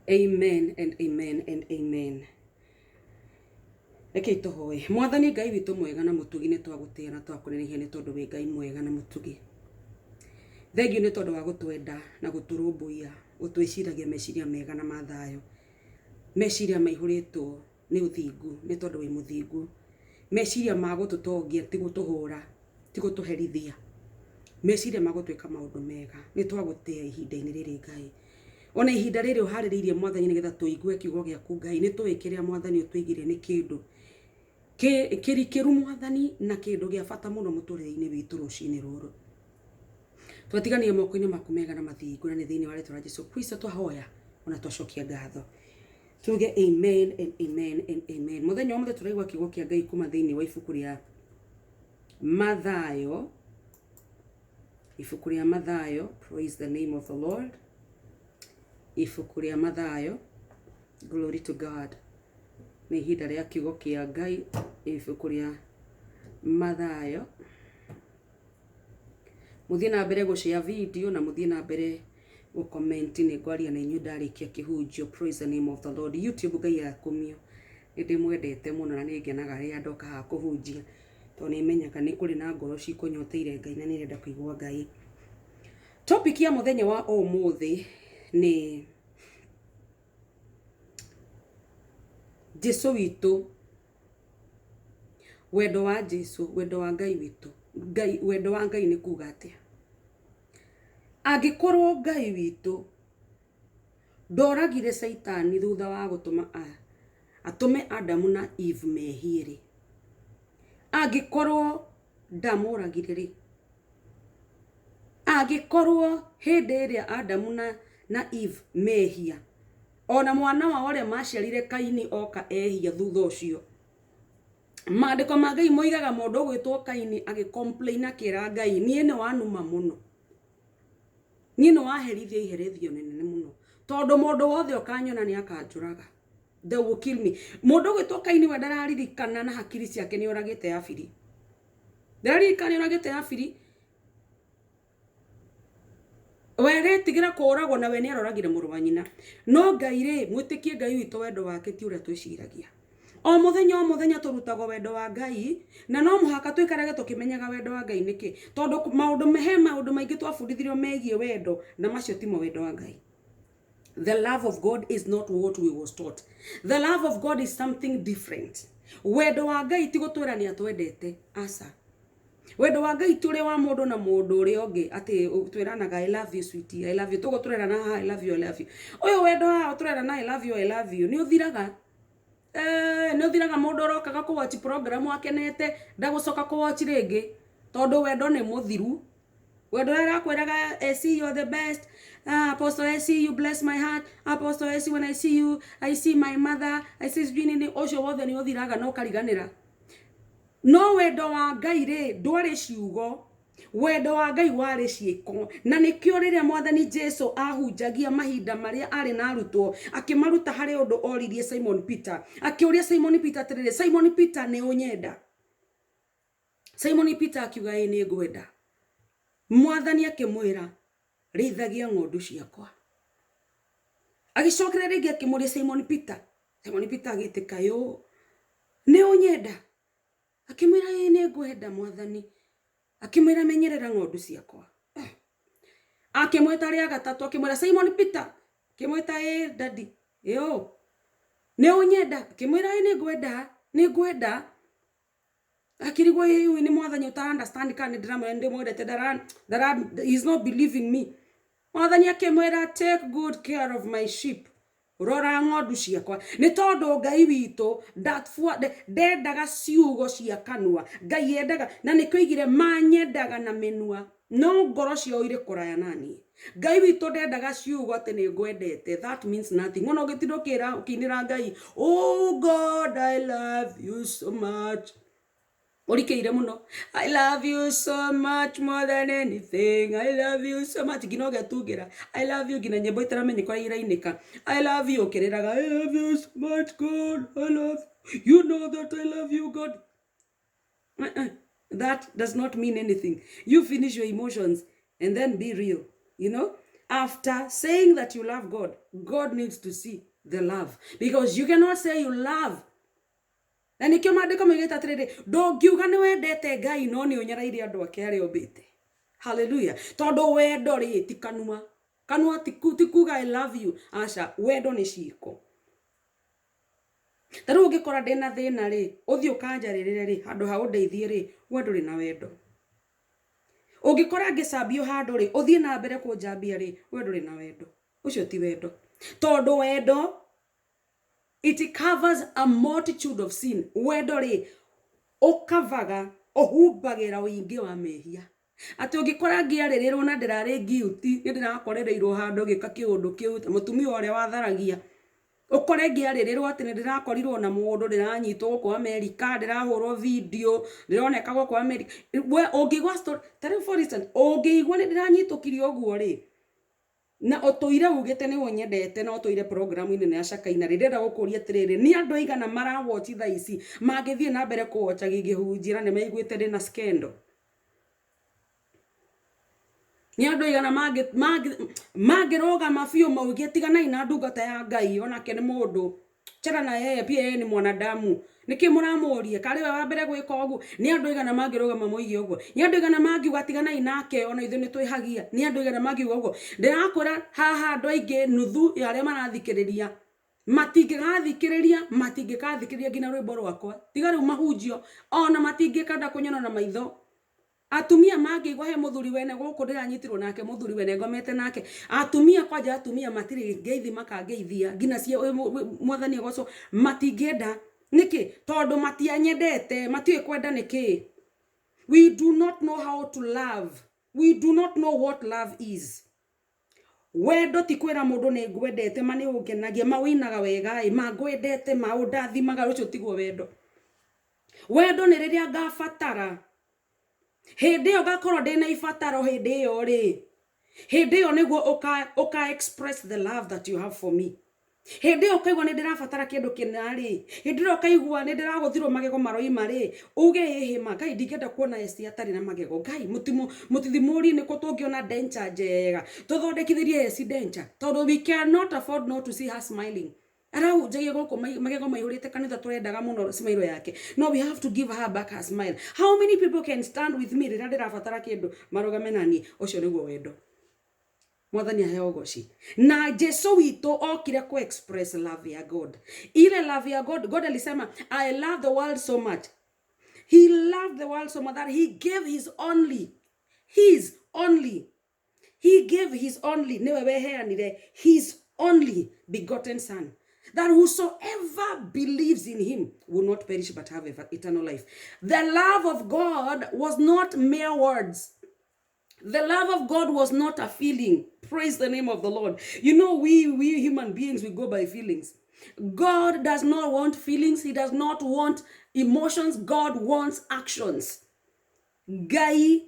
Amen and amen and amen. Reke itohoe. Mwathani Ngai witũ mwega na mũtugi nĩ twagũtĩĩa na twakũnenehia nĩ tondũ wĩ Ngai mwega na mũtugi. Thengiũ nĩ tondũ wa gũtwenda na gũtũrũmbũiya, gũtwĩciragia meciria mega na ma thayũ. Meciria maihũrĩtwo nĩ ũthingu nĩ tondũ wĩ mũthingu. Meciria ma gũtũtongia ti gũtũhũra, ti gũtũherithia. Meciria ma gũtwĩka maũndũ mega. Nĩ twagũtĩĩa ihinda-inĩ rĩrĩ Ngai. Ona ihinda rĩrĩ ũharĩrĩirie Mwathani nĩgetha tũigue kiugo gĩaku Ngai, nĩ tũĩ kĩrĩa Mwathani ũtũigire nĩ kĩndũ kĩrikĩru Mwathani na kĩndũ gĩa bata mũno mũtũrĩre-inĩ witũ rũcinĩ rũrũ. Twatiganie moko-inĩ maku mega na mathingu na nĩ thĩinĩ wa rĩĩtwa rĩa Jesũ Kristo twahoya ona twacokia ngatho. Tuge amen and amen and amen. Mũthenya wa mũthenya tũraigua kiugo kĩa Ngai kuma thĩinĩ wa ibuku rĩa Mathayo. Ibuku rĩa Mathayo, praise the name of the Lord. Ibuku rĩa Mathayo, glory to God. Nĩ ihinda rĩa kiugo kĩa Ngai. Ibuku rĩa Mathayo. Mũthiĩ na mbere gũshare video na mũthiĩ na mbere gũcomment nĩ ngwaria na inyuĩ ndarĩkia kĩhunjio. Praise the name of the Lord. YouTube Ngai akumio. Nĩ ndĩmwendete mũno na nĩ ngenaga rĩrĩa ndoka haha kũhunjia. Tondũ nĩ menyaga nĩ kũrĩ na ngoro cikũnyoteire Ngai na nĩ ndĩrenda kũigua Ngai. Topic ya mũthenya wa ũmũthĩ nĩ Jesũ witũ, wendo wa Jesũ, wendo wa Ngai witũ. Ngai, wendo wa Ngai nĩ kuuga atĩa? Angĩkorwo Ngai witũ ndoragire Saitani thutha wa gũtũma atũme Adamu na Eve mehie-rĩ, angĩkorwo ndamũragire rĩ, angĩkorwo hĩndĩ ĩrĩa Adamu na Eve mehia, ona mwana wa ũrĩa maciarire Kaini oka ehia thutha ũcio, maandĩko ma Ngai moigaga mũndũ ũgwĩtwo Kaini agĩcomplain akĩra Ngai, niĩ nĩ wanuma mũno, niĩ nĩ waherithia iherithio nene mũno, tondũ mũndũ wothe ũkanyona nĩ akanjũraga, they will kill me. Mũndũ ũgwĩtwo Kaini we ndararirikana na hakiri ciake nĩ oragĩte Habili, ndararirikana nĩ oragĩte Habili, weretigĩra kũragwo na we nĩ aroragire mũrũ wa nyina. No Ngai rĩ, mwĩtĩkie Ngai witũ wendo wake ti ũrĩa twĩciragia. O mũthenya tũrutago wendo wa Ngai, na no mũhaka twĩkarage tũkĩmenyaga wendo wa Ngai nĩkĩ, tondũ maũndũ maingĩ twabundithirio megiĩ wendo na macio timo wendo wa Ngai. The love of God is not what we was taught. The love of God is something different. Wendo wa Ngai ti gũtwĩra nĩ atwendete, aca. Wendo wa Ngai ti ũrĩa wa mũndũ na mũndũ ũrĩa ũngĩ atĩ twĩranaga I love you sweetie, I love you, tũgũtwĩrana I love you, I love you. Ũyũ wendo wa twĩrana I love you, I love you nĩ ũthiraga. Nĩ ũthiraga mũndũ ũrokaga kũwatch program akenete ndagũcoka kũwatch rĩngĩ, tondũ wendo nĩ mũthiru. Wendo ũrakwĩraga I see you are the best, Apostle I see you bless my heart, Apostle I see when I see you I see my mother, I see nini ũcio wothe nĩ ũthiraga no kariganĩra. No wendo wa Ngai rĩ ndwarĩ ciugo, wendo wa Ngai warĩ ciĩko, na nĩkĩo rĩrĩa Mwathani Jesũ ahunjagia mahinda marĩa arĩ na arutwo akĩmaruta harĩ ũndũ oririe Simon Peter, akĩũria Simon Peter atĩrĩrĩ, Simon Peter nĩ ũnyenda? Simon Peter akiuga ĩ nĩ ngwenda. Mwathani akĩmwĩra rĩithagia ng'ondu ciakwa. Agĩcokera rĩngĩ akĩmũria Simon Peter, Simon Peter agĩtĩka yũ nĩ ũnyenda? Akĩmwĩra ĩ nĩ ngwenda Mwathani. Akĩmwĩra menyerera ng'ondu ciakwa. Akĩmwĩta rĩa gatatũ akĩmwĩra Simon Peter, akĩmwĩta ĩ daddy yo nĩ ũnyenda? Akĩmwĩra ĩ nĩ ngwenda. Akĩrigwo ĩ nĩ Mwathani ũta understand kana ndĩramwendete he's not believing me. Mwathani akĩmwĩra take good care of my sheep, rora ng'ondu ciakwa. Nĩ tondũ Ngai witũ ndendaga ciugo cia kanua, Ngai endaga, na nĩkĩo oigire manyendaga na mĩnua no ngoro ciao irĩ kũraya naniĩ. Ngai witũ ndendaga ciugo atĩ nĩ ngwendete, that means nothing. Ona ũgĩtinda ũkĩinĩra Ngai, oh God I love you so much, ũrikĩire mũno, I love you so much more than anything, I love you so much, ngina ũgetungĩra I love you ngina nyĩmbo itaramenyeka irainĩka, I love you ũkĩrĩraga I love you so much God, I love you, you know that I love you God. That does not mean anything. You finish your emotions and then be real, you know. After saying that you love God, God needs to see the love. Because you cannot say you love. Na nikio maandiko megeta atiriri, ndungiuga ni wendete Ngai no ni unyaraire andu ake aria umbite. Hallelujah. Tondu wendo ri ti kanua. Kanua ti kuga I love you. Aca, wendo ni ciiko. Taru ungikora ndina thina ri, uthii ukanjaririre ri, handu ha undeithie ri, we nduri na wendo. Ungikora ngicambio handu ri, uthii na mbere kunjambia ri, we nduri na wendo. Ucio ti wendo. Tondu wendo, it covers a multitude of sin. Wendo ri, ukavaga, uhumbagira uingi wa mehia. Ati ungikora ngiarirwo na ndirari guilty, ni ndirakorereirwo handu ngika kiundu kiu, mutumia uria watharagia. Ukore ngiarirwo ati ni ndirakorirwo na mundu ndiranyitwo kwa America, ndirahurwo video, ndironeka kwa America. We ungigwa story, tell for instance, ungigwa ni ndiranyitũkirio guo ri. Na otoire ugite ni wonyendete na otoire program ine ne acakaina rirenda gukuria tiriri ni andu aigana mara watch tha ici magithie na mbere kuocha gigihunjira ni maiguite ndi na scandal. Ni andu aigana magiroga mafio maugie tiganai na ndungata ya Ngai onake ni mundu chera na yeye pia yeye ni mwanadamu. Niki muramuria kari we wa mbere gwika ugu ni andu aigana magiroga mamuigie ugu ni andu aigana magiuga tiganai nake ona ithu ni twihagia ni andu aigana magiuga ugu ndirakora haha andu aingi nuthu ya aria marathikiriria matingikathikiriria ngina rwimbo rwakwa tiga riu mahunjio ona matingikanda kunyona na maitho. Atumia magigwa he muthuri wene guku ndiranyitirwo nake muthuri wene ngomete nake atumia kwanja atumia matiri ngeithi makangeithia ngina cia mwathani goco matingenda niki tondu matianyendete matiwe kwenda niki. We do not know how to love. We do not know what love is. Wendo ti kwira mundu ni ngwendete mani ungenagia mawinaga wega mangwendete maundathimaga rucio tigwo wendo. Wendo ni riria ngabatara hindi yo gakorwo ndina ibataro hindi yo ri hindi yo niguo uka express the love that you have for me. Hindi yo kaigwa ni ndirabatara kindu kinari hindi yo kaigwa ni ndiraguthirwo magego maroima ri uge hihima Ngai ndingenda kuona esti atari na magego Ngai mutithimuri ni ko tungiona danger njega tuthondekithirie esi danger tondu we cannot afford not to see her smiling. Arau jaye goko magego maihurite kanitha turendaga muno smile yake. No, we have to give her back her smile. How many people can stand with me rira ndirabatara kindu marogame nani ucio niguo wendo. Mwathani aheo goci. Na Jesu wito okire ku express love ya God. Ile love ya God alisema I love the world so much. He loved the world so much that he gave his only newe weheanire his only begotten son, that whosoever believes in him will not perish but have eternal life. The love of God was not mere words. The love of God was not a feeling. Praise the name of the Lord. You know, we human beings, we go by feelings. God does not want feelings. He does not want emotions. God wants actions. Gai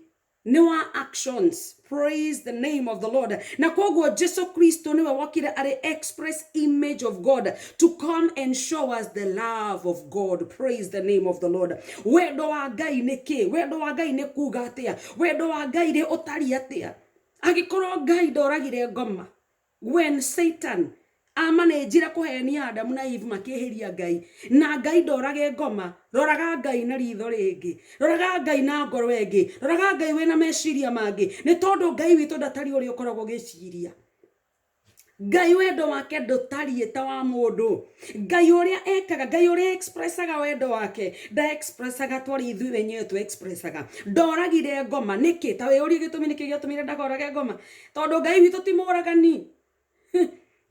niwa actions. Praise the name of the Lord. Na kogwo Jesu Kristo niwe wakire are express image of God to come and show us the love of God. Praise the name of the Lord. Wendo wa Ngai ni ki? Wendo wa Ngai ni kuga atia? Wendo wa Ngai ni utari atia? Agikorwo Ngai ndoragire ngoma when Satan amanejira kuhenia Adamu na Eve makihiria Ngai na Ngai ndorage ngoma. Roraga Ngai na ritho ringi, roraga Ngai na ngoro ingi, roraga Ngai wena meciria mangi. Ni tondu Ngai witu ndatari uri ukoragwo giciria. Ngai wendo wake ndutari ta wa mundu. Ngai uria ekaga, Ngai uria expressaga wendo wake nda expressaga twari ithui wenyewe tu expressaga. Ndoragire ngoma niki? Ta we uri gitumi niki giatumire ndagorage ngoma? Tondu Ngai witu ti muragani.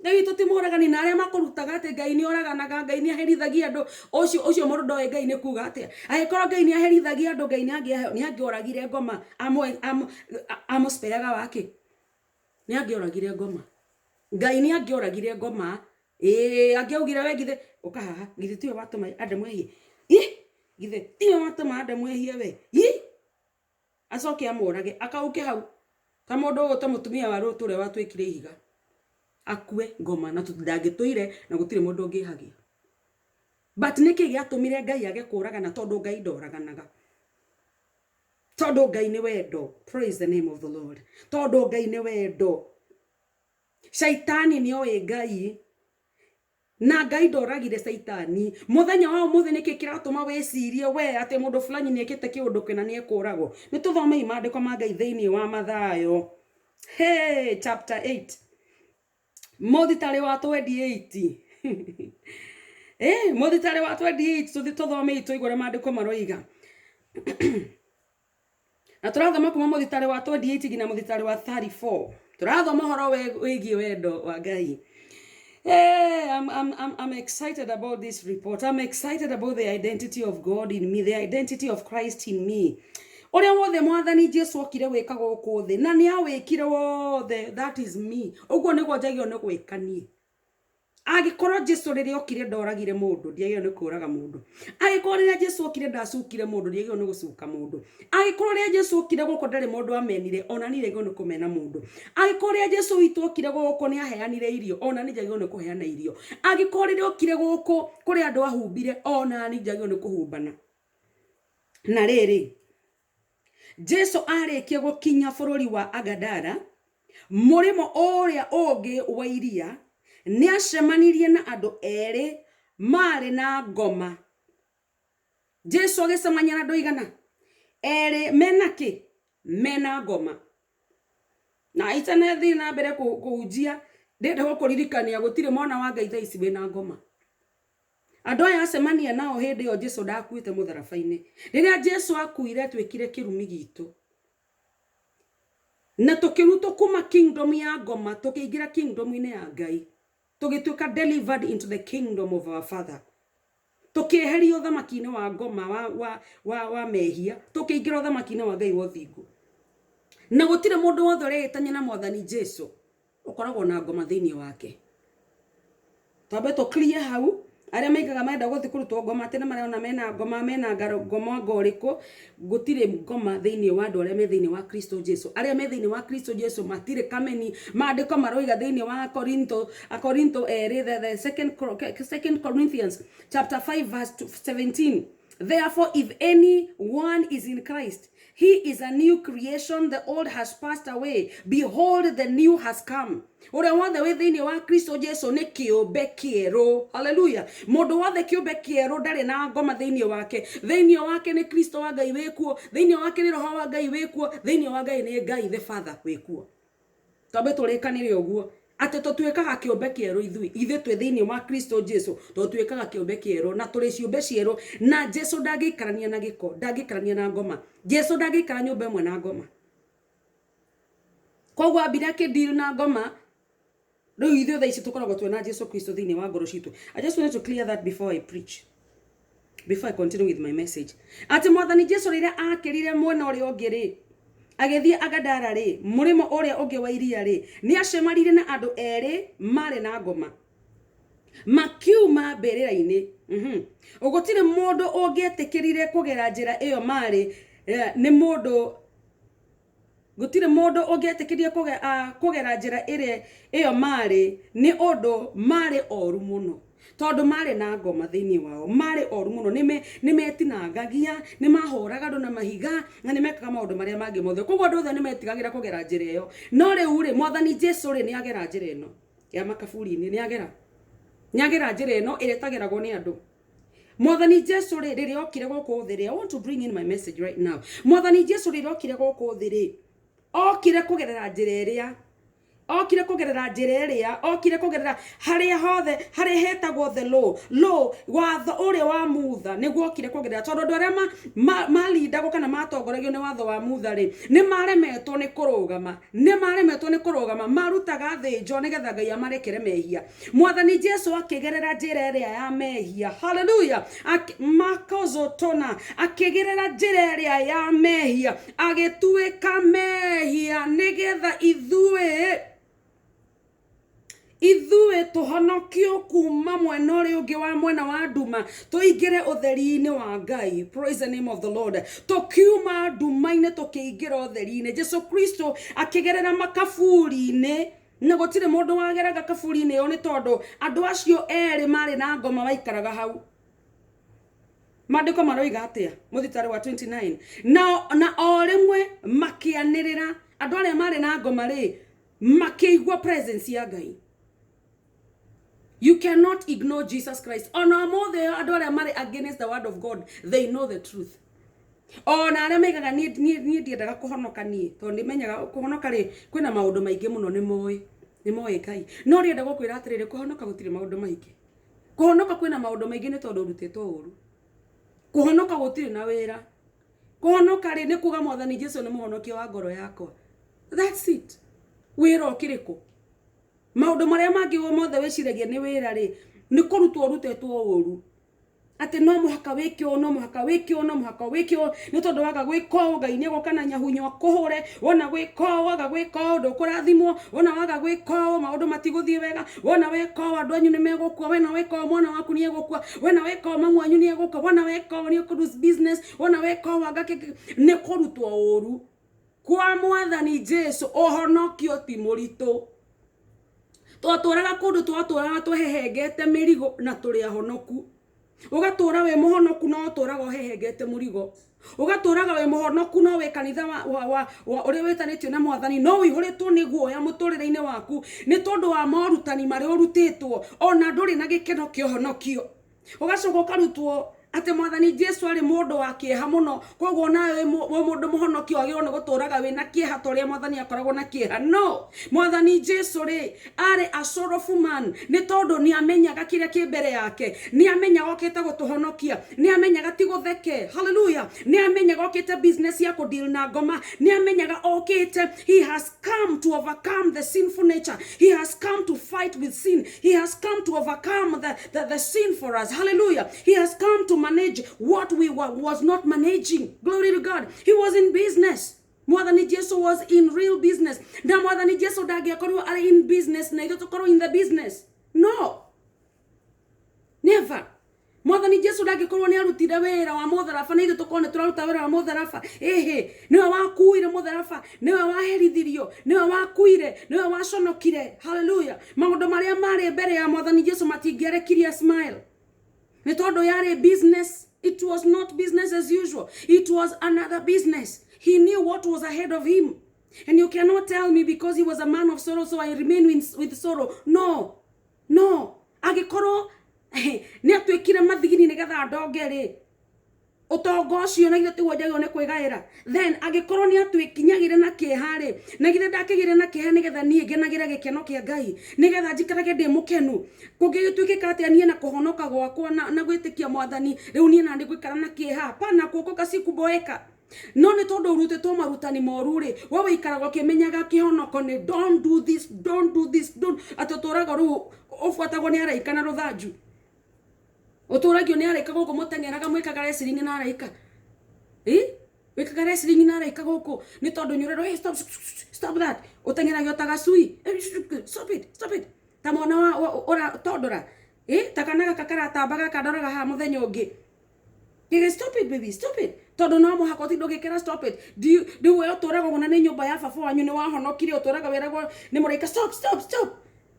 Ngai tutimuragani na aria makurutaga ati Ngai ni oraganaga, Ngai ni aherithagia andu ucio mundu ndoe Ngai ni kuga atia? Agikorwo Ngai ni aherithagia andu, Ngai ni angioragire ngoma amospeaga wake ni angioragire ngoma. Ngai ni angioragire ngoma angiaugire we githe ukahaha githe tiwe watuma Adamu ehie githe tiwe watuma Adamu ehie we acoke amorage akauke hau ta mundu ta mutumia wa ruture watwikire ihiga akue ngoma na tutindangituire na gutire mundu ungihagia. But niki giatumire Ngai age kuragana tondu Ngai ndoraganaga. Tondu Ngai ni wendo. Praise the name of the Lord. Tondu Ngai ni wendo. Shaitani ni oe Ngai. Na Ngai ndoragire Shaitani. Muthenya wa umuthi niki kiratuma wecirie we ate mundu fulani ni ekite kiundu kina ni ekuragwo. Ni tuthome imandiko ma Ngai thiini wa Mathayo. Hey, chapter 8. Muthitari wa 28. Muthitari wa 28 tuthome ituigure mandiko maroiga. Na turathoma kuma muthitari wa 28 nginya muthitari wa 34. Turathoma horo wigi wendo wa Ngai. Hey, I'm excited about this report. I'm excited about the identity of God in me, the identity of Christ in me. Oria wothe mwathani Jesu okire wika guku thi na ni awikire wothe, that is me. Uguo niguo njagio ni gwikanie. Agikorwo Jesu riri okire ndoragire mundu, ndiagio ni kuraga mundu. Agikorwo riri Jesu okire ndacukire mundu, ndiagio ni gucuka mundu. Agikorwo riri Jesu okire guko ndari mundu amenire, ona ni ndiagio ni kumena mundu. Agikorwo riri Jesu witu okire guko ni aheanire irio, ona ni ndiagio ni kuheana irio. Agikorwo riri okire guko kuri andu ahumbire, ona ni ndiagio ni kuhumbana. Na riri Jesu arikia gukinya bururi wa Agadara, murimo uria ungi wa iria, ni acemanirie na andu eri mari na ngoma. Jesu agicemania na andu igana eri mena ki mena ngoma. Na itane thi na mbere kuhunjia ndenda gukuririkania gutire mwana wa Ngai thaici wina ngoma. Andu aya acemania nao hindi yo Jesu ndakuite mutharabaini. Riria Jesu akuire twikire kirumi gitu. Na tukiruto kuma kingdom ya ngoma tukiingira kingdom ine ya Ngai. Tugituka delivered into the kingdom of our Father. Tukiherio thamakine wa ngoma wa mehia, tukiingira thamakine wa Ngai wa thingu. Na gutire mundu wothe uretanya na mwathani Jesu ukoragwo na ngoma thiini wake. Twabe to clear hau. Aria maigaga menda guthi kurutwo ngoma atene mariona mena ngoma ngoma ngoriko gutire ngoma thiini wa andu aria me thiini wa Kristo Jesu. Aria me thiini wa Kristo Jesu matire kameni maandiko maroiga thiini wa Korinto the second Corinthians chapter 5 verse 17. Therefore, if anyone is in Christ, he is a new creation. The old has passed away. Behold, the new has come. Ora wothe we thiini wa Kristo Jesu ni kiumbe kieru. Hallelujah. Mundu wothe kiumbe kieru ndari na ngoma thiini wake. Thiini wake ni Kristo wa Ngai wekuo. Thiini wake ni roho wa Ngai wekuo. Thiini wa Ngai ni Ngai the Father wekuo. Twabe turekanire uguo. Ate tutwikaga kiumbe kieru ithui twi thiini wa Kristo Jesu tutwikaga kiumbe kieru na turi ciumbe cieru na Jesu ndagikarania na giko ndagikarania na ngoma. Jesu ndagikara nyumba imwe na ngoma. Koguo ambira kideal na ngoma riu ithui thaici tukoragwo twina Jesu Kristo thiini wa ngoro citu. I just wanted to clear that before I preach, before I continue with my message. Ati mwathani Jesu riria akirire mwena uri ungi ri agethie Agadara ri murimo uria ungi wa iria ri ni acemarire na andu eri mari na ngoma makiuma berera-ini. Ugutire mundu ungietikirire kugera njira iyo mari ni mundu gutire mundu ungietikirire kugera njira ire iyo mari ni undu mari oru muno. Tondu mari na ngoma thiini wao mari oru muno nimetinangagia nimahuraga andu na mahiga na nimekaga maundu maria mangi mothe. Koguo andu othe nimetigagira kugera njira iyo. No riu ri mwathani Jesu ri ni agera njira ino ya makaburi-ini ni agera njira ino iretagiragwo ni andu. Mwathani Jesu ri riri okire guku thi ri, I want to bring in my message right now. Mwathani Jesu riri okire guku thi ri okire kugerera njira iria okire kugerera njira iria okire kugerera haria hothe haria hetagwo the law watho uria wa mutha niguo okire kugerera. Tondu andu aria malindagwo kana matongoragio ni watho wa mutha ri ni maremetwo ni kurugama marutaga thinjo nigetha Ngai amarekere mehia. Mwathani Jesu akigerera njira iria ya mehia. Hallelujah. Makozotona akigerera njira iria ya mehia agituika mehia nigetha ithuĩ tuhonokio kuma mwena ũrĩa ũngĩ wa mwena wa nduma tuingire utheri-inĩ wa Ngai. Praise the name of the Lord. Tukiuma nduma-inĩ tukiingira utheri-inĩ. Jesu Kristo akigerera makaburi-inĩ na gutire mundu wageraga kaburi-inĩ yo ni tondu andu acio eri mari na ngoma waikaraga hau. Maandiko maroiga atia muthitari wa 29 na o rimwe makianirira andu aria mari na ngoma ri makeigua presence ya Ngai. You cannot ignore Jesus Christ. Ona mothe adore mari against the word of God, they know the truth. Ona aria megaga nie ndiendaga kuhonoka nie to ndimenyaga kuhonoka ri kwina maundu maingi muno ni moe Ngai no rienda gukwira atirire kuhonoka gutire maundu maingi. Kuhonoka kwina maundu maingi ni tondu rutitwo uru. Kuhonoka gutire na wira. Kuhonoka ri ni kuga Mwathani Jesu ni muhonokia wa ngoro yakwa. That's it. Wira okiriku maundu maria mangi wo mothe wiciragia ni wira ri ni kurutwo rutetwo uru. Ate no muhaka wikio no muhaka wikio no muhaka wikio ni tondu waga gwiko Ngai ni gukana nyahunyo kuhure wona gwiko waga gwiko ndukurathimwo wona waga gwiko maundu matiguthie wega wona weko andu anyu ni megukua wena weko mwana waku ni egukua wena weko mamu anyu ni egukua wona weko ni kudus business wona weko waga ni kurutwo uru kwa Mwathani Jesu ohonokio ti muritu twaturaga kundu twaturaga tuhehengete mirigo na turi ahonoku. Ugatura we muhonoku no turaga uhehengete murigo. Ugaturaga we muhonoku no we kanitha wa uri witanitio na Mwathani no wihuritwo ni guoya muturire-ini waku ni tondu wa morutani mari urutitwo ona nduri na gikeno kio honokio. Ugacoka ukarutwo ate Mwathani Jesu ari mundu wa kieha muno koguo nawe mundu muhonokio agirwo ni guturaga wina kieha toria Mwathani akoragwo na kieha. No, Mwathani Jesu ri ari a sorrowful man ni tondu ni amenyaga kiria ki mbere yake, ni amenyaga okite gutuhonokia, ni amenyaga ti gutheke. Hallelujah. Ni amenyaga okite business ya kudeal na ngoma, ni amenyaga okite he has come to overcome the sinful nature, he has come to fight with sin, he has come to overcome the sin for us. Hallelujah. He has come to manage what we was not managing. Glory to God. He was in business. Mwathani Jesu was in real business. Na Mwathani Jesu dagiakorwo ari in business na ithu tukorwo in the business. No. Never. Mwathani Jesu dagikorwo ni arutire wira wa mutharaba na ithu tukone turaruta wira wa mutharaba. Ehe, niwe wakuire mutharaba, niwe waherithirio, niwe wakuire, niwe waconokire. Hallelujah. Maundu maria mari mbere ya Mwathani Jesu matingierekirie smile. Ni tondu yari business. It was not business as usual. It was another business. He knew what was ahead of him. And you cannot tell me because he was a man of sorrow, so I remain with sorrow. No. No. Agikoro ni atwikire mathigini nigetha ndongeri. Utongo ucio na githe wajagwo ne kwigaira. Then agikoro ni atwikinyagire na kihari. Na githe ndakigire na kiha nigetha nie ngenagira gikeno kia Ngai. Nigetha njikarage ndi mukenu. Kungigitwikika ati anie na kuhonoka gwakwa na gwitikia Mwathani. Riu nie na ndi gwikara na kiha. Pana kuko sikuboeka. No ni tondu urutitwo marutani moru ri we wikaragwo kimenyaga kihonoko ni don't do this, don't do this, don't atuturaga ru ufuatagwo ni araika na ruthanju. Uturagio ni araika guku mutengeraga mwikaga wrestling na araika. Wikaga wrestling na araika guku ni tondu nyurero hey stop that. Utengeragio tagacui. Stop it. Ta mwana wa ora tondora. Takanaga kakara tambaga kadoraga ha muthenya ungi. Stop it baby, stop it. Tondu no muhako ti ndugikira stop it. Do we uturaga gona ni nyumba ya baba wanyu ni wahonokire uturaga weragwo ni muraika stop.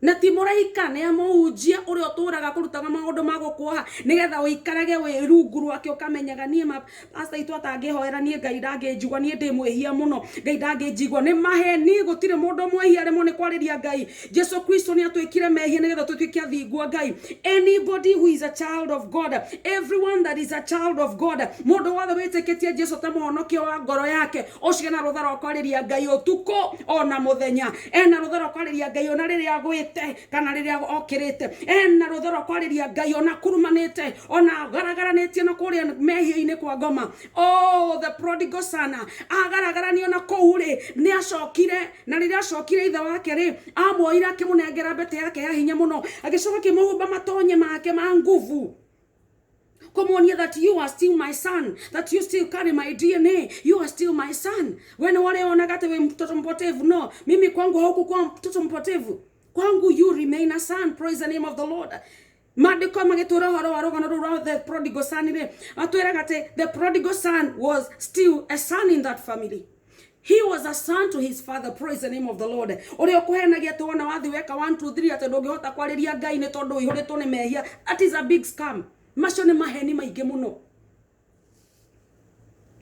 Na ti muraika ni amuhunjia uri uturaga kurutaga maundu magukuoha nigetha uikarage we rungu rwake ukamenyaga nie pastor itu atangihoera nie Ngai ndangijigwa nie ndi mwehia muno Ngai ndangijigwa ni maheni gutire mundu mwehia remo ni kwariria Ngai. Jesu Kristo ni atwikire mehia nigetha tutwike athingwa Ngai. Anybody who is a child of God, everyone that is a child of God, mundu wothe witikitie Jesu ta muhonokio wa ngoro yake ucio na ruthara kwariria Ngai utuko ona muthenya ena ruthara kwariria Ngai ona riria agwite kana riria okirite ena ruthara kwariria Ngai ona kurumanite ona garagaranetie na kuria mehia-ini kwa ngoma. Oh, the prodigal son agaragarani ona kuuri ni acokire na riria acokire ithe wake ri amuoira kimunengera mbete yake ya hinya muno agicoka kimuhumba matonye make ma nguvu. Come on here that you are still my son, that you still carry my DNA, you are still my son. When wale wanagate we mtoto mpotevu, no, mimi kwangu huku kwa mtoto mpotevu. Kwangu you remain a son. Praise the name of the Lord. Madiko magetura horo warogano the prodigal son ile. Atweragate the prodigal son was still a son in that family. He was a son to his father. Praise the name of the Lord. Ore okuhenagia tuona wathi weka 1 2 3 ate ndungihota kwariria Ngai ni tondu ihuritwo ni mehia. That is a big scam. Macio ni maheni maingi muno.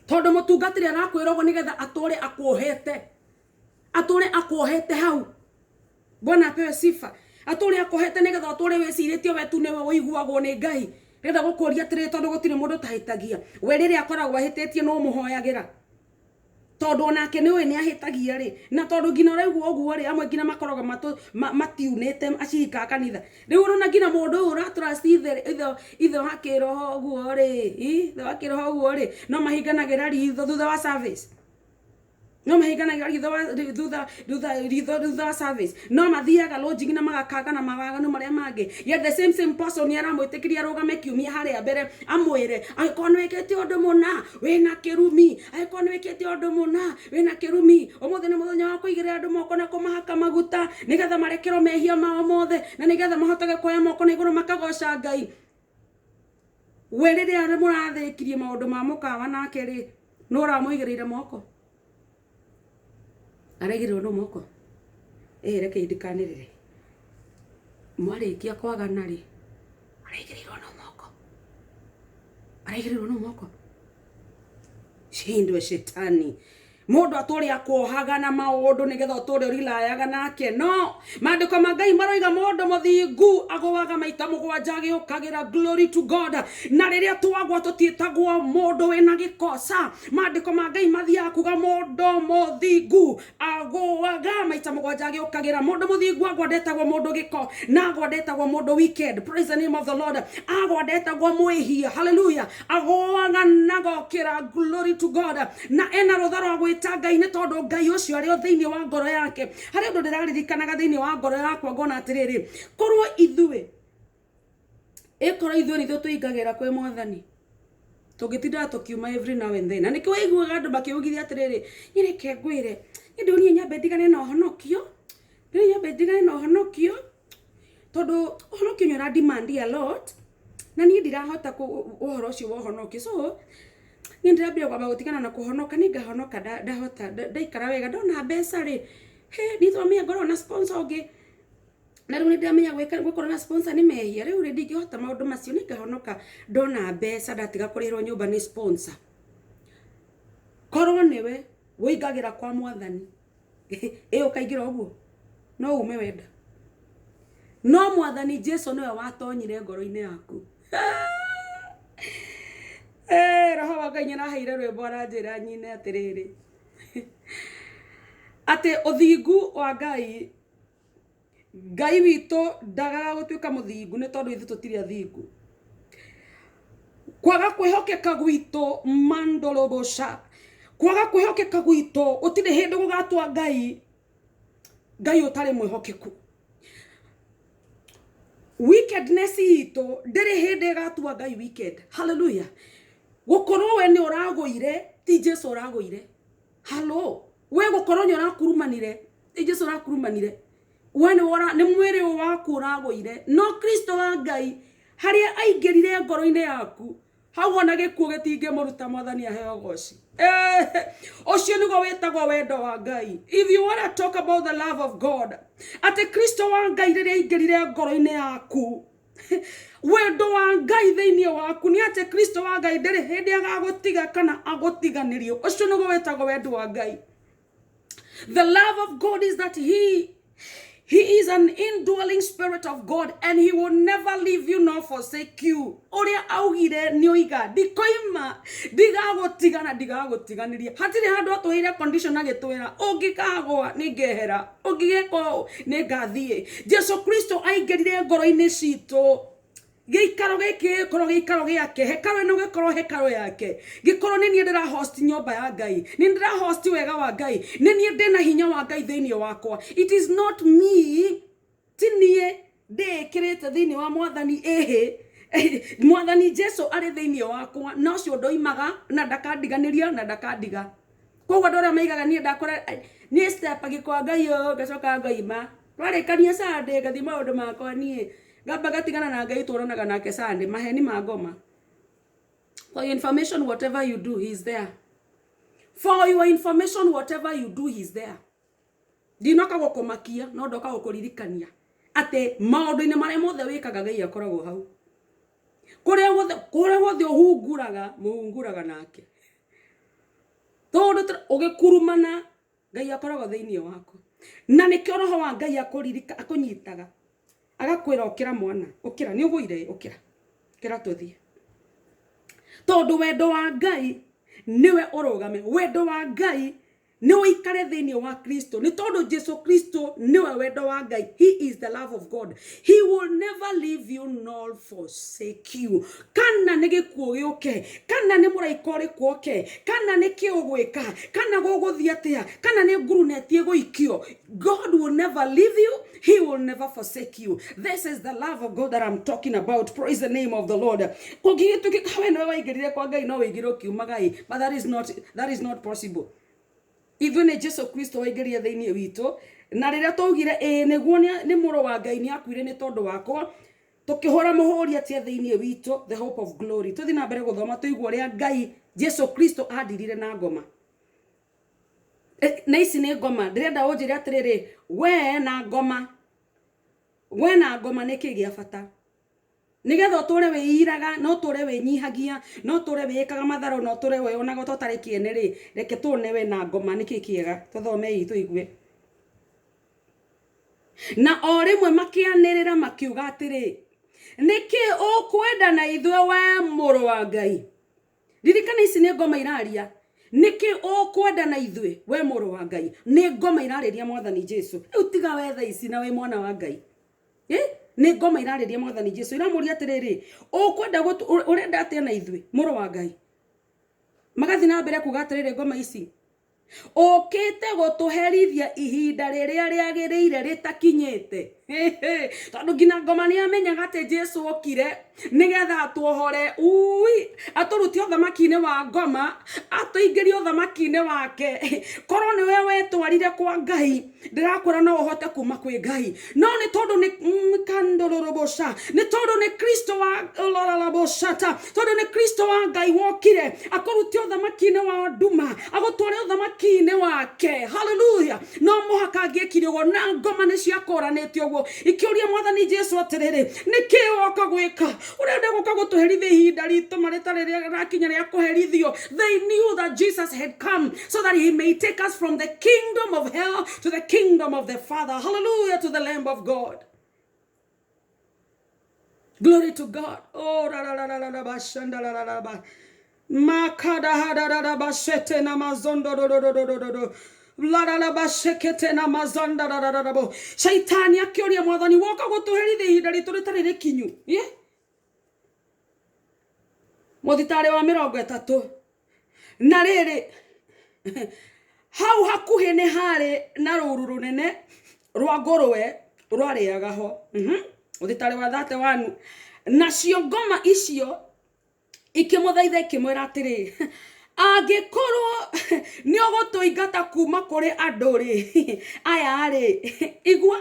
Tondu mutungatiri arakwiragwo nigetha atore akuohete. Atore akuohete hau. Bwana apewe sifa. Aturi akohete nigetha aturi wiciritio we tu niwe wiguagwo ni Ngai. Renda gukuria atiri tondu gutire mundu tahitagia. We riri akoragwo ahitetie no muhoyagira. Tondu onake niwe ni ahitagia ri. Na tondu ngina uraigua uguo ri amwe ngina makoroga matiunite acika kanitha. Riu urona ngina mundu ura trust ithe wa kiroho uguo ri. Ithe wa kiroho uguo ri. No mahinganagira ritho thutha wa service. No mahinganagira thutha wa service. No mathiaga lodging na magakaga na mawaganu maria mangi. Yet the same person ni aramwitikiria rugame kiumia haria mbere amwire angikoo nwikite undu muna wina kirumi, angikoo nwikite undu muna wina kirumi. Umuthi ni muthenya wa kuigira andu moko na kumahaka maguta nigetha marekero mehia mao mothe na nigetha mahotage kuoya moko na iguru makagoca Ngai. We riria ari murathikirie maundu ma mukawa nake ri no uramuigirire moko. Aregirwo no moko. Reke ndikanirire. Mwarikia kwagana ri. Aregirwo no moko. Aregirwo no moko. Shindwe shetani. Mundu aturi akohaga na maundu nigetha aturi urilayaga nake. No, maandiko ma Ngai maroiga mundu muthingu agwaga maita mugwanja agiukagira. Glory to God. Na riria twagwa tutietagwo mundu wina gikosa. Maandiko ma Ngai mathia kuga mundu muthingu agwaga maita mugwanja agiukagira. Mundu muthingu agwadetagwo mundu giko na agwadetagwo mundu wicked. Praise the name of the Lord. Agwadetagwo mwihia. Hallelujah. Agwaga nagokira. Glory to God. Na ena rutharo agwe Ngai ni tondu Ngai ucio ari thiini wa ngoro yake. Hari undu ndiraririkanaga thiini wa ngoro yakwa ngona atiriri korwo ithue ithu tuingagira kwi Mwathani tugitinda tukiuma every now and then. Na nikio waiguaga andu makiugithia atiriri nyireke ngwire ndu nie nyambe ndigane na honokio tondu honokio nyora demand a lot na nie ndirahota uhoro ucio wa honokio. So nindabia kwamba gutikana na kuhonoka ningahonoka ndahota ndaikara wega ndona mbeca ri nithomia ngoro na sponsor ungi na riu ndamenya gwikora na sponsor ni mehia riu ndingihota maundu macio ningahonoka ndona mbeca ndatiga kurirwo nyumba ni sponsor. Korwo niwe wigagira kwa Mwathani ukaingira uguo no ume wenda. No Mwathani Jesu niwe watonyire ngoro-ini yaku. Roho wa Ngai nĩaraheire rwĩmbo aranjĩra nyine atiriri ati uthingu wa Ngai witu ndagaga gutuika muthingu ni tondu ithu tutiri athingu. Kwaga kwihokeka gwitu mandorobosha, kwaga kwihokeka gwitu utire hindi gugatwa Ngai utari mwihokeku. Wickedness itu ndiri hindi gatwa Ngai wicked. Hallelujah. Gukorwo we ni uraguire ti Jesu uraguire. Hello, we gukorwo ni urakurumanire ti Jesu urakurumanire. We ni mwiri waku uraguire no Kristo wa Ngai haria aingirire ngoro-ini yaku hau ona gikuo gitinge muruta Mwathani aheo goci. Ucio nigo wetagwo wendo wa Ngai. If you want to talk about the love of God, ati Kristo wa Ngai riria aingirire ngoro-ini yaku wendo wa Ngai thiini waku ni ati Kristo wa Ngai ndiri hindi agagutiga kana agutiganirio. Ucio nigo wetagwo wendo wa Ngai. The love of God is that He is an indwelling spirit of God and he will never leave you nor forsake you. Uria augire ni oiga dikoima digagotigana digagutiganiria. Hatire handu atuhire condition agitwira ungikagwa ningehera ungigeko ningathie. Jesu Kristo aingirire ngoro-ini citu. Giikaro giki korwo giikaro giake hekaro no gikoro hekaro yake gikorwo ni nie ndira host nyomba ya Ngai ni ndira host wega wa Ngai ni nie ndina hinya wa Ngai thiini wakwa. It is not me tinie ndikirite thiini wa Mwathani Mwathani Jesu ari thiini wakwa no cio ndoimaga na ndakandiganiria na ndakandiga. Koguo ndora maigaga nie ndakora ni step agikwa Ngai gacoka ngoima twarikania Sunday gathi maundu makwa nie gamba gatigana na Ngai turanaga nake Sunday maheni magoma. For your information, whatever you do, he's there. For your information, whatever you do, he's there. Ndinoka gukumakia no ndoka gukuririkania ate maundu-ini maria mothe wikaga Ngai akoragwo hau. Kuria wothe muhunguraga nake tondu ugikurumana Ngai akoragwo thiini waku. na nikio roho wa Ngai akuririka akunyitaga agakwira okira mwana okira ni uguire okira tuthie tondu wendo wa Ngai niwe urugame wendo wa Ngai ni uikare thiini wa Kristo ni tondu Jesu Kristo niwe wendo wa Ngai. He is the love of God. He will never leave you nor forsake you. Kana ni gikuo giuke, kana ni muraika uriku oke, kana ni kiugwika, kana guguthia atia, kana ni ngurunetie guikio, God will never leave you. He will never forsake you. This is the love of God that I'm talking about. Praise the name of the Lord. Kugitukikawe no waigirire kwa Ngai no wigiro kiumagai, but that is not possible. Even Jesu Kristo waigeria thiini wito na riria tugire niguo ni muro wa Ngai ni akuire ni tondu wako tukihora muhuri atia thiini wito the hope of glory. Tuthi na mbere guthoma tuigua ria Ngai Jesu Kristo adirire na ngoma na ici ni ngoma ndirenda unjire atiriri we na ngoma niki gia bata nigetha uture wiiraga no ture winyihagia no ture wikaga matharo no ture we onaga totari kiene ri reke tune we na ngoma niki kiega tuthomei tuigue na o rimwe makianirira makiuga atiri niki ukwenda na ithwe we muru wa Ngai ririkana ici ni ngoma iraria niki ukwenda na ithwe we muru wa Ngai ni ngoma irariria mwathani Jesu utiga we tha ici na we mwana wa Ngai ni ngoma irariria mwathani Jesu iramuria atiriri ukwenda urenda atia na ithwe muru wa Ngai magathi na mbere kuga atiriri ngoma ici okite gutuherithia ihinda riria riagiriire ritakinyite tondu ngina ngoma ni amenyaga ati Jesu okire nigetha atuohore aturuti othamaki-ini wa ngoma atuingirie othamaki-ini wake korwo ni we wetwarire kwa Ngai ndirakwira no uhote kuma kwi Ngai no ni tondu ni kandorobosha ni tondu ni Kristo wa loralaboshata tondu ni Kristo wa Ngai wokire akuruti othamaki-ini wa nduma agutware othamaki-ini wake hallelujah no muhaka angikire go na ngoma ni ciakoranitio ikiuria mwathani Jesu atiriri niki woka gwika urenda guka gutuherithia ihinda ritu maritari rakinya ria kuherithio. They knew that Jesus had come so that he may take us from the kingdom of hell to the kingdom of the Father. Hallelujah to the Lamb of God. Glory to God. Oh la la la la la bashanda la la ba makada hada la bashete na mazondo do la la bashekete na mazanda la bo shaitani akioria mwathani woka gutuherithia ihinda ritu ritari rikinyu muthitari wa 30 na riri hau hakuhi ni hari na ruru runene rwa ngurwe rwariaga ho muthitari wa 31 nacio ngoma icio ikimuthaitha ikimwira atiri angikorwo ni ugutuingata kuma kuri andu ri aya ri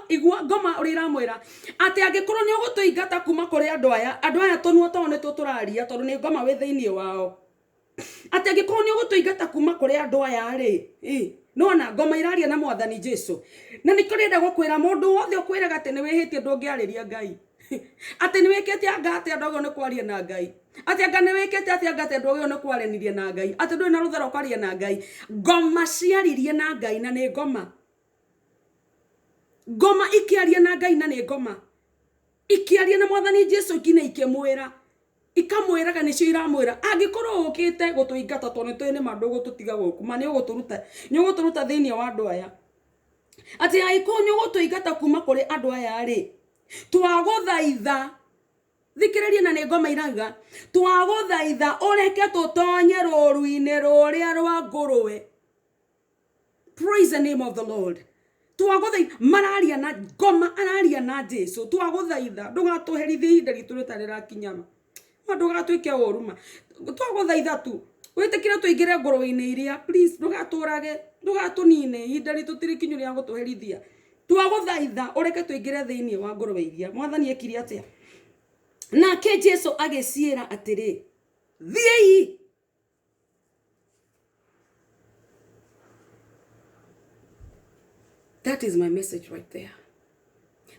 igua ngoma uriramwira ati angikorwo ni ugutuingata kuma kuri andu aya tunuo tone tuturaria tondu ni ngoma wi thiini wao ati angikorwo ni ugutuingata kuma kuri andu aya ri no na ngoma iraria na mwathani Jesu na nikurenda gukwira mundu wothe ukwiraga ati ni wihitie ndungiariria Ngai ati ni wikete anga ati ndogo ni kwaria na Ngai ati anga ni wikete ati anga ati ndogo ni kwarenirie na Ngai ati ndui na ruthero kwaria na Ngai ngoma ciaririe na Ngai na ni ngoma ikiaria na Ngai na ni ngoma ikiaria na mwathani Jesu ngine ikimwira ikamwiraga nicio iramwira angikorwo ukite gutuingata tone twene mandu gututiga guku mani uguturuta thiini wa andu aya ati aikorwo ni ugutuingata kuma kuri andu aya ri twaguthaitha thikiriria na ni ngoma irauga twaguthaitha ureke tutonye ruru-ini ruria rwa ngurwe. Praise the name of the Lord. Twaguthaitha mararia na ngoma araria na Jesu twaguthaitha ndugatuherithie ihinda ritu ritari rakinyama ndugatuike uruma twaguthaitha tu witikire tuingire ngurwe-ini iria please ndugaturage ndugatunine ihinda ritu tirikinyu ria gutuherithia twaguthaitha ureke tuingire thiini wa ngurwe iria mwathani ekiri atia nake Jesu agiciira atiri thiei That is my message right there.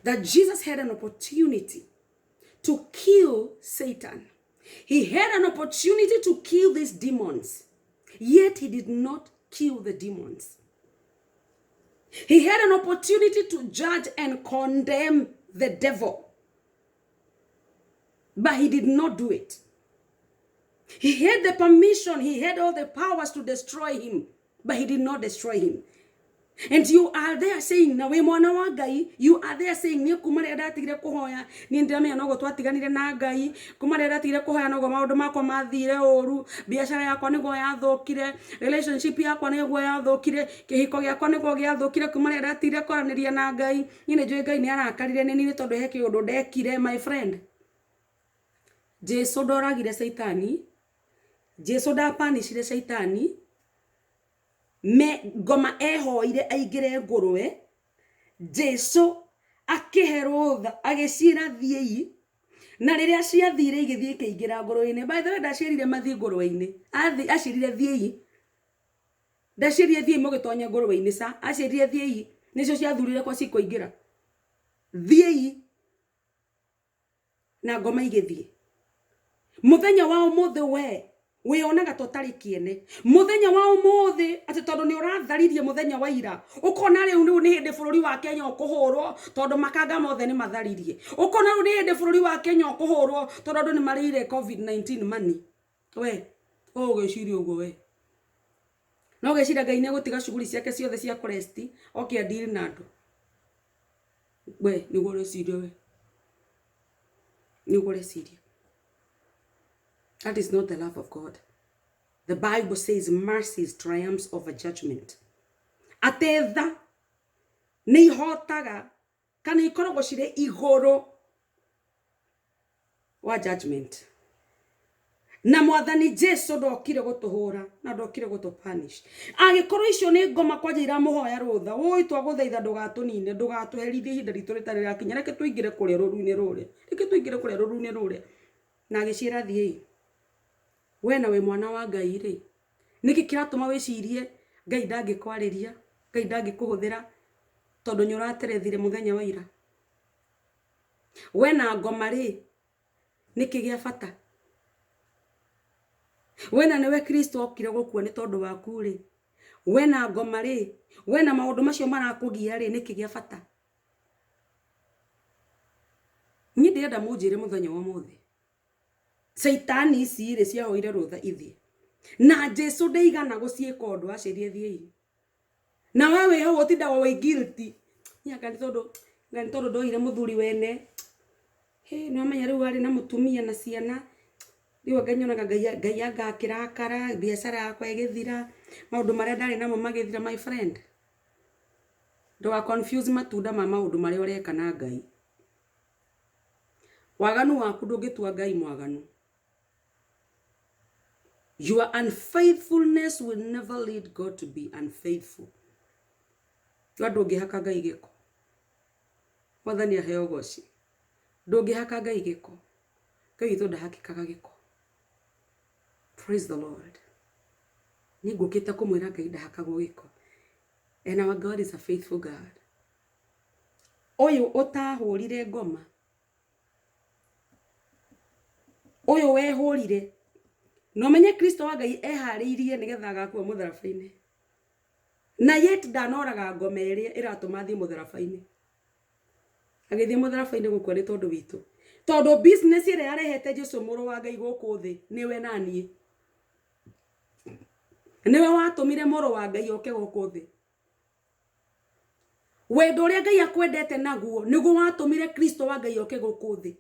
That Jesus had an opportunity to kill Satan. He had an opportunity to kill these demons. Yet he did not kill the demons. He had an opportunity to judge and condemn the devil, but he did not do it. He had the permission, he had all the powers to destroy him, but he did not destroy him. And you are there saying, na we mwana wa Ngai, you are there saying, ni kumare ndatigire kuhoya, ni ndamenya no gotwatiganire na Ngai, kumare ndatigire kuhoya no go maundu makwa mathire oru, biashara yakwa nigo yathokire, relationship yakwa nigo yathokire, kihiko giakwa nigo giathokire, kumare ndatigire kwaraniria na Ngai, nyine njui Ngai ni arakarire ni tondu he kiundu ndekire, my friend. Jesu ndoragire Saitani, Jesu ndapanishire Saitani, me ngoma ehoire aingire ngurwe, Jesu akiherotha agicira thiei, na riria ciathire igithie kiingira ngurwe-ini. By the way, ndacirire mathie ngurwe-ini, acirire thiei, ndacirire thiei mugitonya ngurwe-ini sa, acirire thiei, nicio ciathurire kwa cikuingira thiei, na ngoma igithie. Muthenya wa umuthi we onaga totari kiene, muthenya wa umuthi ati tondu ni uratharirie muthenya wa ira, ukona riu ni hindi bururi wa Kenya ukuhurwo tondu makanga mothe ni matharirie, ukona riu ni hindi bururi wa Kenya ukuhurwo tondu andu ni marire COVID-19 money. We ugiciri uguo we no gicira Ngai ni gutiga shughuli ciake ciothe cia kuresti okia deal na andu we ni gore cirio we ni gore cirio. That is not the love of God. The Bible says mercy triumphs over judgment. Atetha ni hotaga kana ikoragwo cire iguru wa judgment. Na mwathani Jesu ndokire gutuhura na ndokire gutupunish. Agikorwo icio ni ngoma kwanja iramuhoya rutha, woi twaguthaitha ndugatunine, ndugatuherithie ihinda ritu ritari rakinya, reke tuingire kuria ruru-ini ruria, reke tuingire kuria ruru-ini ruria. Na agicira thiei, we na we mwana wa Ngai ri, niki kiratuma wicirie Ngai ndangikwariria, Ngai ndangikuhuthira tondu ni uraterethire muthenya wa ira? We na ngoma ri, niki gia bata? We na niwe Kristo okire gukua ni tondu waku ri, we na ngoma ri, we na maundu macio marakugia ri, niki gia bata? Ni ndirenda munjire muthenya wa muthi Saitani ici ri ciahoire rutha ithie, na Jesu ndeigana guciika undu acirie thiei, na wewe ho utinda we guilty nyaka ni tondu ndoire muthuri wene he no amenya riu ari na mutumia na ciana, riu nganyonaga Ngai agakirakara, biashara yakwa igithira, maundu maria ndari namo magithira. My friend, ndo confuse matunda ma maundu maria ureka na Ngai. Waganu waku ndungitua Ngai mwaganu. Your unfaithfulness will never lead God to be unfaithful. Ndungihaka Ngai giko, mwathani aheo goci, ndungihaka Ngai giko, Ngai witũ ndahakikaga giko. Praise the Lord. Ni ngukite kumwira Ngai ndahakagwo giko, and our God is a faithful God. Oyu utahurire ngoma, oyu wehurire, no menye Kristo wa Ngai ehariirie nigetha agakua mutharabaini, na yet ndanoraga ngoma iria iratuma thie mutharabaini, agithie mutharabaini gukua ni tondu witu, tondu business iria yarehete Jesu muru wa Ngai guku thi niwe nanie, niwe watumire muru wa Ngai oke guku thi. Wendo uria Ngai akwendete naguo niguo watumire Kristo wa Ngai oke guku thi.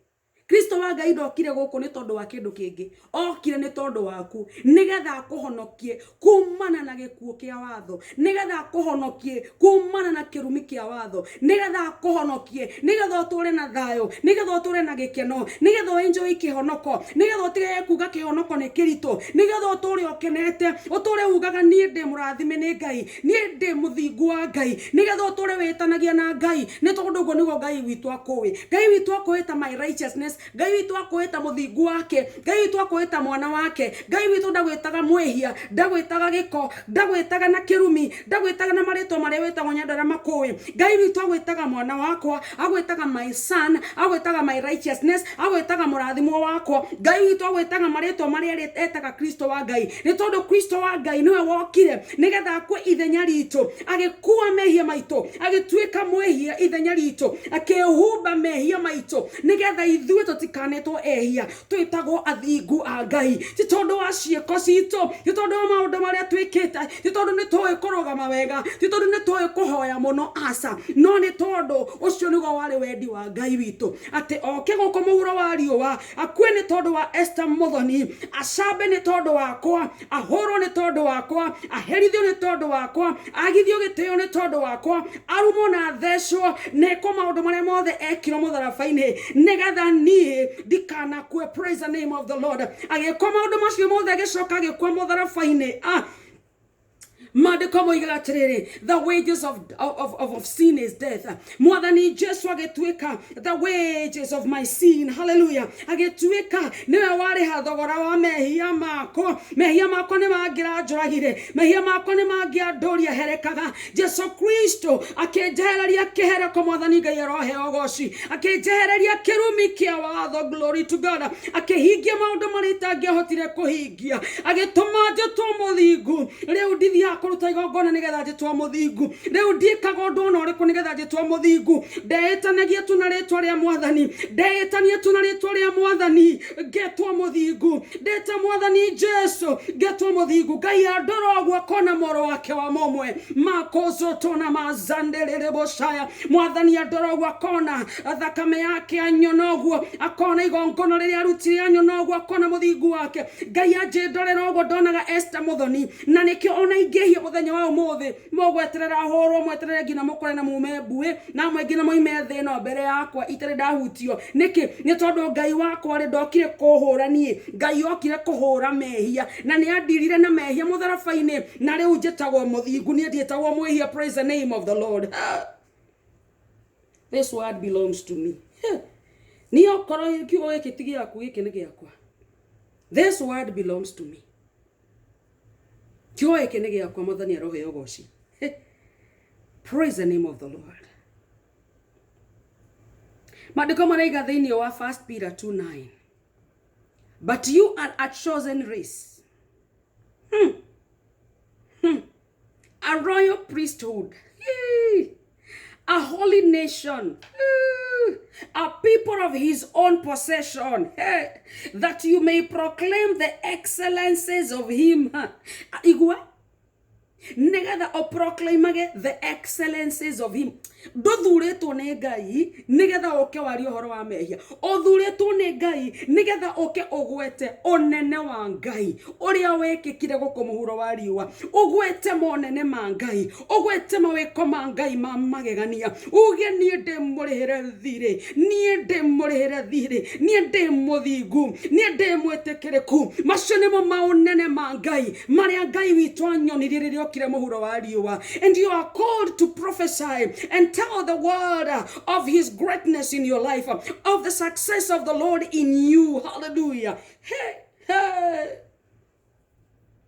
Kristo wa Ngai ndokire guku ni tondu wa kindu kingi, okire ni tondu waku, nigetha akuhonokie kumana na gikuo kia watho, nigetha akuhonokie kumana na kirumi kia watho, nigetha akuhonokie, nigetha uture na thayo, nigetha uture na gikeno, nigetha enjoy kihonoko, nigetha utige kuga kihonoko ni kirito, nigetha uture okenete, uture ugaga nie ndi murathime ni Ngai, nie ndi muthingu wa Ngai, nigetha uture witanagia na Ngai, ni tondu go nigo Ngai witu akuwi. Ngai witu akuwi ta my righteousness righteousness. Ngai witu akwita muthingu wake. Ngai witu akwita mwana wake. Ngai witu ndagwitaga mwehia, ndagwitaga giko, ndagwitaga na kirumi, ndagwitaga na marito maria witagwo nyandara makuwi. Ngai witu agwitaga mwana wakwa, agwitaga my son, agwitaga my righteousness, agwitaga murathimo wakwa. Ngai witu agwitaga marito maria etaga Kristo wa Ngai. Ni tondu Kristo wa Ngai niwe wokire nigetha akwe ithenya ritu, agikuwa mehia maitu, agituika mwehia ithenya ritu, akehumba mehia maitu nigetha ithuĩ tutikanetwo ehia, twitagwo athingu a Ngai. Ti tondu wa ciĩko citu, ti tondu wa maundu maria twikite, ti tondu ni tuĩ kurugama wega, ti tondu ni tuĩ kuhoya muno, asa no ni tondu ucio nigo wari wendi wa Ngai witu, ati oke guku muhuro wa riũa, akue ni tondu wa Esther Muthoni, acambe ni tondu wakwa, ahũrwo ni tondu wakwa, aherithio ni tondu wakwa, agithio gĩtĩo ni tondu wakwa, arumwo na thecwo neko maundu maria mothe ekirwo mũtharabai-inĩ nigetha niĩ ndikanakue. Praise the name of the Lord. Agĩkwo maundu macio mothe agĩcoka agĩkua mũtharabai-inĩ. Maandĩko moigaga atĩrĩrĩ, the wages of sin is death. Mwathani Jesu agĩtuĩka the wages of my sin. Hallelujah. Agĩtuĩka niwe warĩha thogora wa mehia makwa. Mehia makwa nĩ mangĩranjũragire, mehia makwa nĩ mangĩandũria herekaga. Jesu Kristo akĩnjehereria kĩhereko. Mwathani Ngai aroheo ũgooci, akĩnjehereria kĩrumi kĩa watho. Glory to God. Akĩhingia maũndũ marĩa itangĩahotire kũhingia, agĩtũma njĩtwo mũthingu. Rĩu ndithiaga kuruta igongona nigetha njĩtwo mũthingu, rĩu ndiĩkaga ũndũ ona ũrĩkũ nigetha njĩtwo mũthingu. Ndeĩtanagia tu na rĩtwa rĩa Mwathani, ndeĩtania tu na rĩtwa rĩa Mwathani, ngetwo mũthingu. Ndeta Mwathani Jesu, ngetwo mũthingu. Ngai andora ũguo akona moro wake wa momwe, makozoto na mazanderere boshaya. Mwathani andora ũguo akona thakame yake anyona ũguo, akona igongona rĩrĩa arutire anyona ũguo, akona mũthingu wake. Ngai anjĩndorera ũguo ndonaga Esther Muthoni, na nĩkĩo ona ingĩhia muthenya wa ũmũthĩ mũgweterera hũrwo, mweterere nginya mũkore na mume mbuĩ, na mwe nginya moime thĩ ĩno mbere yakwa itarĩ ndahutio. Nĩkĩ? Nĩ tondũ Ngai wakwa rĩ ndokire kũhũra niĩ. Ngai okire kũhũra mehia, na nĩ andirire na mehia mũtharabai-inĩ, na rĩu njĩtagwo mũthingu, niĩ ndiĩtagwo mwĩhia. Praise the name of the Lord. This word belongs to me. Niĩ okorwo kiugo gĩkĩ ti gĩaku, gĩkĩ nĩ gĩakwa. This word belongs to me. Kiugo gĩkĩ nĩ gĩakwa. Mwathani aroheo ũgooci. Praise the name of the Lord. Maandĩko maraiga thĩinĩ wa 1 Peter 2:9. But you are a chosen race, a royal priesthood, a holy nation, a people of his own possession, that you may proclaim the excellences of him. Igua nigetha o proclaimage the excellences of him. Nduthuritwo nĩ Ngai nigetha oke warie ũhoro wa mehia. Ũthuritwo nĩ Ngai nigetha oke ũgwete ũnene wa Ngai ũrĩa wekĩkire gũkũ mũhuro wa riũa. Ũgwete monene ma Ngai, ũgwete mawĩko ma Ngai ma magegania. Uge niĩ ndĩmũrĩhĩre thirĩ, niĩ ndĩmũrĩhĩre thirĩ, niĩ ndĩ mũthingu, niĩ ndĩ mwĩtĩkĩrĩku. Macio nĩmo maũnene ma Ngai marĩa Ngai witũ anyonirie rĩrĩa okire mũhuro wa riũa. And you are called to prophesy and tell the word of his greatness in your life, of the success of the Lord in you. Hallelujah. Hey, hey.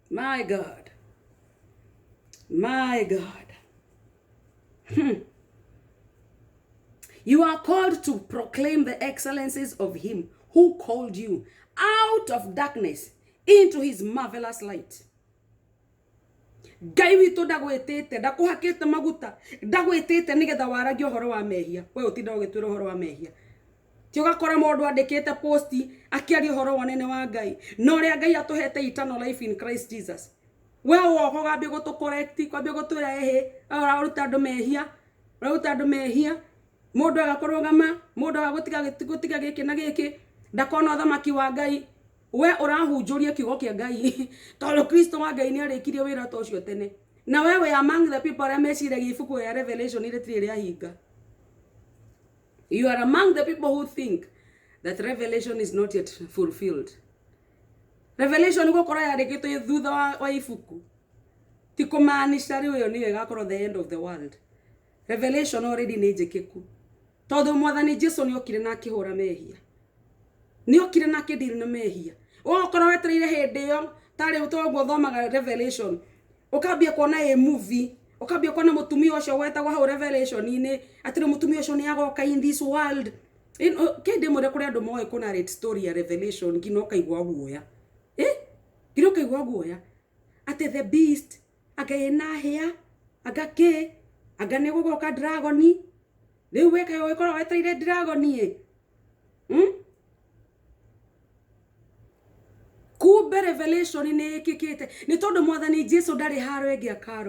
My God. My God. You are called to proclaim the excellences of him who called you out of darkness into his marvelous light. Ngai witũ ndagwĩtĩte, ndakũhakĩte maguta, ndagwĩtĩte nigetha waragie ũhoro wa mehia. We ũtinda ũgĩtwĩra ũhoro wa mehia. Ti ũgakora mũndũ andĩkĩte posti akĩaria ũhoro wa nene wa Ngai, no ũrĩa Ngai atũhete eternal life in Christ Jesus. We woho gambia gũtũcorrect, kwambia gũtwĩra ũraruta andũ mehia, ũraruta andũ mehia. Mũndũ agakũrũgama, mũndũ agagũtiga gĩkĩ na gĩkĩ, ndakona ũthamaki wa Ngai. We ũrahunjũria kiugo kĩa Ngai tondũ Kristo wa Ngai nĩ arĩkirie wĩra ta ũcio tene. Na wewe among the people arĩa meciragia ibuku ya Revelation rĩtirĩ rĩahinga. You are among the people who think that Revelation is not yet fulfilled. Revelation gũkorwo yandĩkĩtwo thutha wa ibuku ti kũmaanisha rĩu ĩyo nĩyo ĩgakorwo the end of the world. Revelation already nĩ njĩkĩku tondũ Mwathani Jesũ nĩ okire na akĩhũra mehia. ni okire na kidiri na mehia okora wetereire hindi yo tari utogwo thomaga Revelation ukambia kuona movie ukambia kuona mutumia ucio wetagwo hau Revelation ini atire mutumia ucio ni agoka in this world kende mure kuri andu moe kuna red story ya Revelation ngino kaigwa guoya ngino kaigwa guoya ate the beast againa hia agake agane gugoka dragon riu weka yo ikora wetereire dragon kumbe Revelation ni ikikite ni tondu mwathani Jesu ndari haro engi akaro